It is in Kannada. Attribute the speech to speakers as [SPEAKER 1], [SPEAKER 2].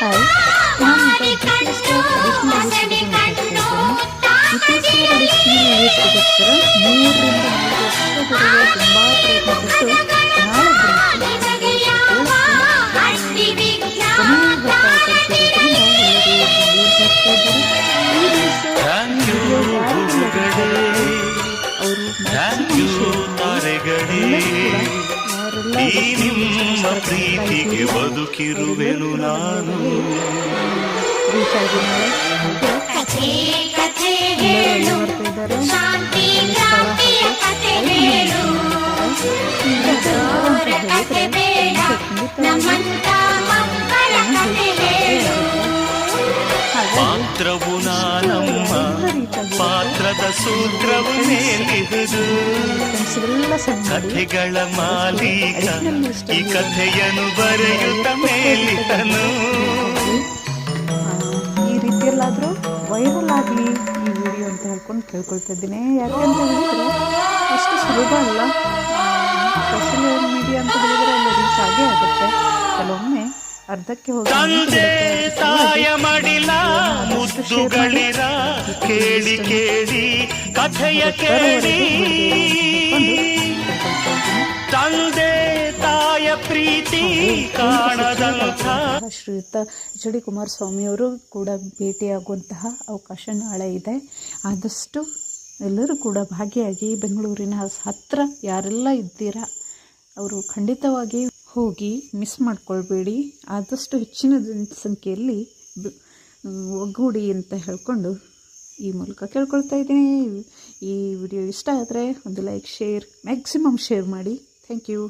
[SPEAKER 1] ಹಾಯ್, ನಾನು ಈಗ ಇತ್ತೀಚಿನ ಟ್ರೆಡಿಷನಲ್ ವೇಸ್ಟ್ಗೋಸ್ಕರ 3 ರಿಂದ 4 ವರ್ಷದವರೆಗೆ ತುಂಬ ಪ್ರಯತ್ನಪಟ್ಟು ನಾಳೆ
[SPEAKER 2] ನಿಮ್ಮ ಪ್ರೀತಿಗೆ ಬದುಕಿರುವೆನು ನಾನು. ಪಾತ್ರವು ನಾನಮ್ಮ, ಪಾತ್ರದ ಸೂತ್ರವು ಮೇಲಿಹುದು, ಕಥೆಗಳ ಮಾಲೀಕ ಈ ಕಥೆಯನ್ನು ಬರೆಯುತ್ತ ಮೇಲಿತನು.
[SPEAKER 1] ಈ ರೀತಿಯಲ್ಲಾದರೂ ವೈರಲ್ ಆಗಲಿ ಈ ವಿಡಿಯೋ ಅಂತ ಹೇಳ್ಕೊಂಡು ಕೇಳ್ಕೊಳ್ತಾ ಇದ್ದೀನಿ. ಯಾಕೆಂತ ಹೇಳಿದರೆ ಅಷ್ಟು ಸುಲಭ ಅಲ್ಲ. ಸೋಷಿಯಲ್ ಮೀಡಿಯಾ ಅಂತ ಹೇಳಿದರೆ ಎಲ್ಲ ರೀಚ್ ಆಗೇ ಆಗುತ್ತೆ. ಕೆಲವೊಮ್ಮೆ ಅರ್ಧಕ್ಕೆ ಹೋಗಿ
[SPEAKER 2] ತಂದೆ ತಾಯ ಮಡಿಲ ಮುದ್ದುಗಳಿರ ಕೇಳಿ ಕೇಳಿ ಕಥೆಯ ಕೇಳಿ, ತಂದೆ ತಾಯ ಪ್ರೀತಿ ಕಾಣದಂಥ
[SPEAKER 1] ಶ್ರೀಯುತ ಎಚ್ ಡಿ ಕುಮಾರಸ್ವಾಮಿಯವರು ಕೂಡ ಭೇಟಿಯಾಗುವಂತಹ ಅವಕಾಶ ನಾಳೆ ಇದೆ. ಆದಷ್ಟು ಎಲ್ಲರೂ ಕೂಡ ಭಾಗಿಯಾಗಿ ಬೆಂಗಳೂರಿನ ಹತ್ತಿರ ಯಾರೆಲ್ಲ ಇದ್ದೀರಾ ಅವರು ಖಂಡಿತವಾಗಿ ಹೋಗಿ ಮಿಸ್ ಮಾಡ್ಕೊಳ್ಬೇಡಿ. ಆದಷ್ಟು ಹೆಚ್ಚಿನ ಸಂಖ್ಯೆಯಲ್ಲಿ ಒಗ್ಗೂಡಿ ಅಂತ ಹೇಳ್ಕೊಂಡು ಈ ಮೂಲಕ ಕೇಳ್ಕೊಳ್ತಾ ಇದ್ದೀನಿ. ಈ ವಿಡಿಯೋ ಇಷ್ಟ ಆದರೆ ಒಂದು ಲೈಕ್, ಶೇರ್, ಮ್ಯಾಕ್ಸಿಮಮ್ ಶೇರ್ ಮಾಡಿ. Thank you.